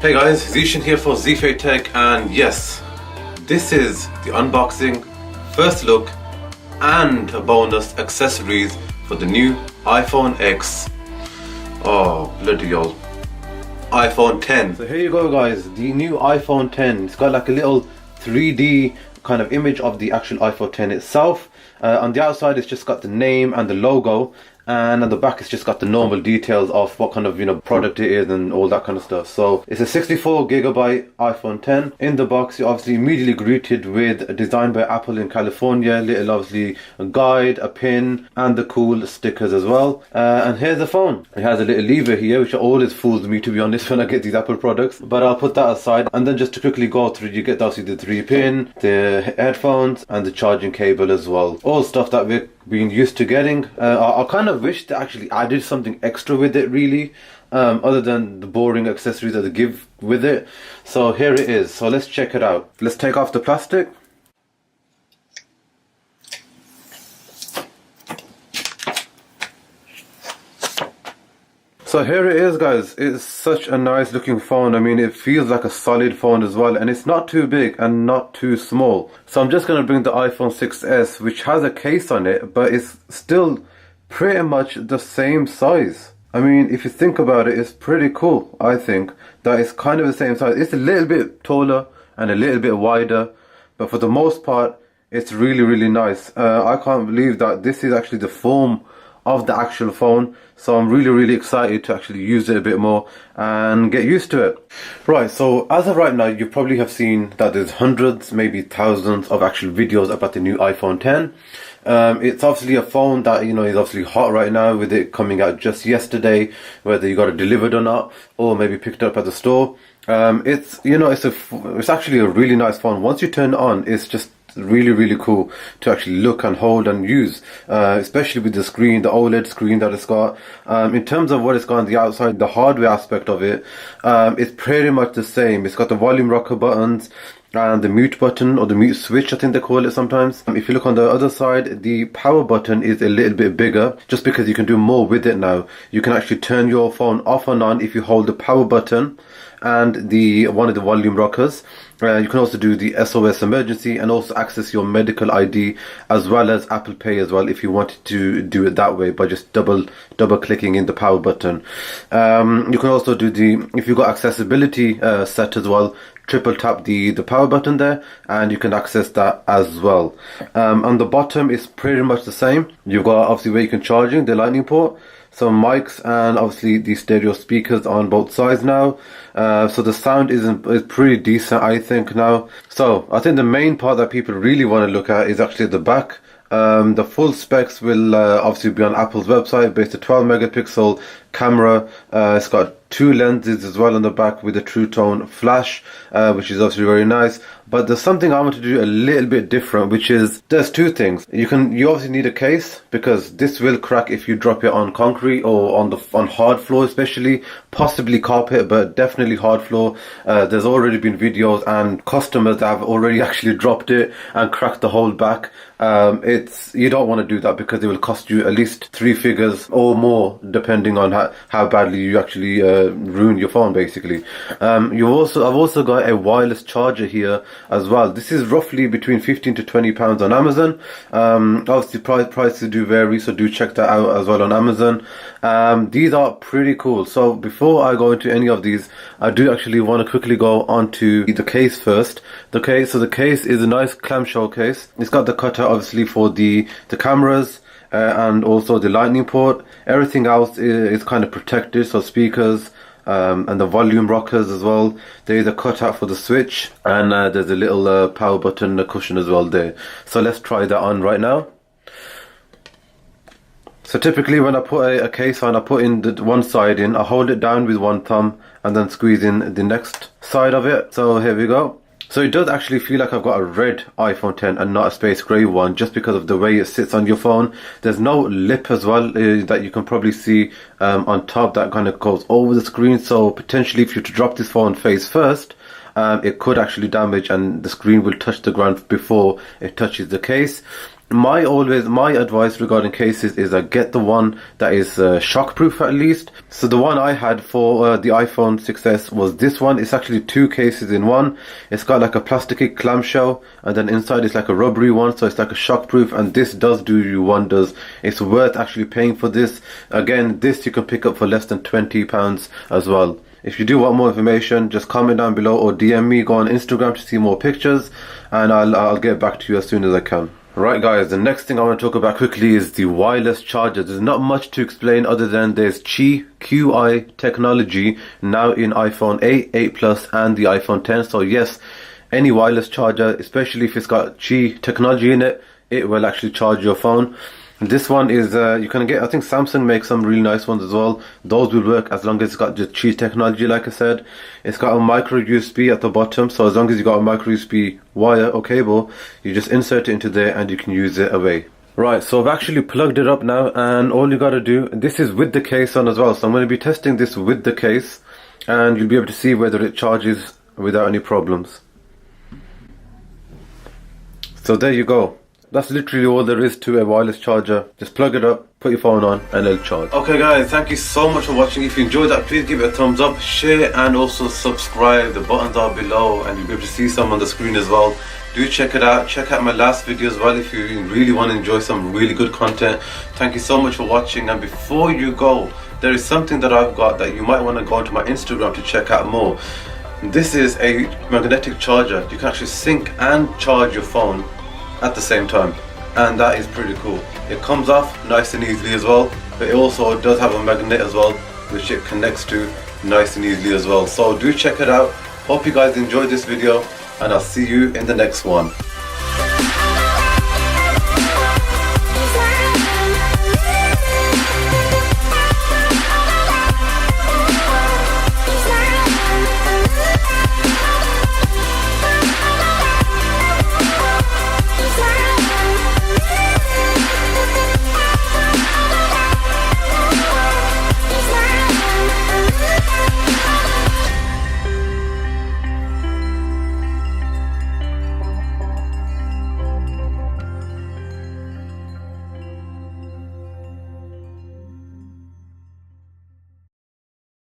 Hey guys, Zishan here for ZFA Tech, and yes, this is the unboxing, first look and a bonus accessories for the new iPhone X. Oh bloody hell, iPhone 10. So here you go guys, the new iPhone 10. It's got like a little 3D kind of image of the actual iPhone 10 itself. On the outside it's just got the name and the logo, and on the back it's just got the normal details of what kind of product it is and all that kind of stuff. So it's a 64GB iPhone 10. In the box you're obviously immediately greeted with designed by Apple in California, little obviously a guide, a pin and the cool stickers as well. And here's the phone. It has a little lever here which always fools me, to be honest, when I get these Apple products, but I'll put that aside. And then just to quickly go through, you get obviously the 3-pin, the headphones and the charging cable as well. All stuff that we're being used to getting. I kind of wish they actually added something extra with it really, other than the boring accessories that they give with it. So here it is, so let's check it out. Let's take off the plastic. So here it is guys, it's such a nice looking phone. I mean, it feels like a solid phone as well, and it's not too big and not too small. So I'm just going to bring the iPhone 6s, which has a case on it, but it's still pretty much the same size. I mean, if you think about it, it's pretty cool. I think that it's kind of the same size. It's a little bit taller and a little bit wider, but for the most part it's really nice. I can't believe that this is actually the form of the actual phone, so I'm really excited to actually use it a bit more and get used to it. Right, so as of right now you probably have seen that there's hundreds, maybe thousands of actual videos about the new iPhone 10. It's obviously a phone that is obviously hot right now, with it coming out just yesterday, whether you got it delivered or not, or maybe picked it up at the store. It's actually a really nice phone. Once you turn it on, it's just really cool to actually look and hold and use, especially with the screen, the OLED screen that it's got. In terms of what it's got on the outside, the hardware aspect of it, it's pretty much the same. It's got the volume rocker buttons and the mute button, or the mute switch I think they call it sometimes. If you look on the other side, the power button is a little bit bigger, just because you can do more with it now. You can actually turn your phone off and on if you hold the power button and one of the volume rockers. You can also do the SOS emergency and also access your medical ID, as well as Apple Pay as well, if you wanted to do it that way by just double clicking in the power button. You can also do if you've got accessibility set as well, triple tap the power button there and you can access that as well. On the bottom is pretty much the same. You've got obviously where you can charging, the lightning port, some mics and obviously the stereo speakers on both sides now. So the sound is pretty decent, I think, now. So I think the main part that people really want to look at is actually the back. The full specs will obviously be on Apple's website. Based on 12 megapixel camera, it's got 2 lenses as well on the back with a true tone flash, which is obviously very nice. But there's something I want to do a little bit different, which is there's 2 things. You obviously need a case, because this will crack if you drop it on concrete or on hard floor, especially, possibly carpet, but definitely hard floor. There's already been videos and customers that have already actually dropped it and cracked the whole back. You don't want to do that, because it will cost you at least 3 figures or more, depending on how badly you actually ruin your phone basically. I've also got a wireless charger here as well. This is roughly between 15 to 20 pounds on Amazon. Obviously prices do vary, so do check that out as well on Amazon. These are pretty cool. So before I go into any of these, I do actually want to quickly go onto the case first. So the case is a nice clamshell case. It's got the cutout obviously for the cameras, and also the lightning port. Everything else is kind of protected, so speakers and the volume rockers as well. There is a cutout for the switch, and there's a little power button cushion as well there. So let's try that on right now. So typically when I put a case on, I put in the one side in, I hold it down with one thumb and then squeeze in the next side of it. So here we go. So it does actually feel like I've got a red iPhone 10 and not a space grey one, just because of the way it sits on your phone. There's no lip as well that you can probably see on top that kind of goes over the screen. So potentially if you were to drop this phone face first, it could actually damage and the screen will touch the ground before it touches the case. My advice regarding cases is that get the one that is shockproof at least. So the one I had for the iPhone 6s was this one. It's actually two cases in one. It's got like a plasticky clamshell, and then inside it's like a rubbery one, so it's like a shockproof, and this does do you wonders. It's worth actually paying for this. Again, this you can pick up for less than £20 as well. If you do want more information, just comment down below or DM me, go on Instagram to see more pictures, and I'll get back to you as soon as I can. Right guys, the next thing I want to talk about quickly is the wireless charger. There's not much to explain other than there's QI technology now in iPhone 8, 8 Plus and the iPhone 10. So yes, any wireless charger, especially if it's got Qi technology in it, it will actually charge your phone. This one is, you can get, I think Samsung makes some really nice ones as well. Those will work as long as it's got the Qi technology, like I said. It's got a micro USB at the bottom, so as long as you got a micro USB wire or cable, you just insert it into there and you can use it away. Right, so I've actually plugged it up now, and all you gotta do, this is with the case on as well, so I'm going to be testing this with the case, and you'll be able to see whether it charges without any problems. So there you go. That's literally all there is to a wireless charger. Just plug it up, put your phone on, and it'll charge. Okay guys, thank you so much for watching. If you enjoyed that, please give it a thumbs up, share, and also subscribe. The buttons are below, and you'll be able to see some on the screen as well. Do check it out. Check out my last video as well if you really want to enjoy some really good content. Thank you so much for watching. And before you go, there is something that I've got that you might want to go onto my Instagram to check out more. This is a magnetic charger. You can actually sync and charge your phone at the same time, and that is pretty cool. It comes off nice and easily as well, but it also does have a magnet as well, which it connects to nice and easily as well. So do check it out. Hope you guys enjoyed this video, and I'll see you in the next one.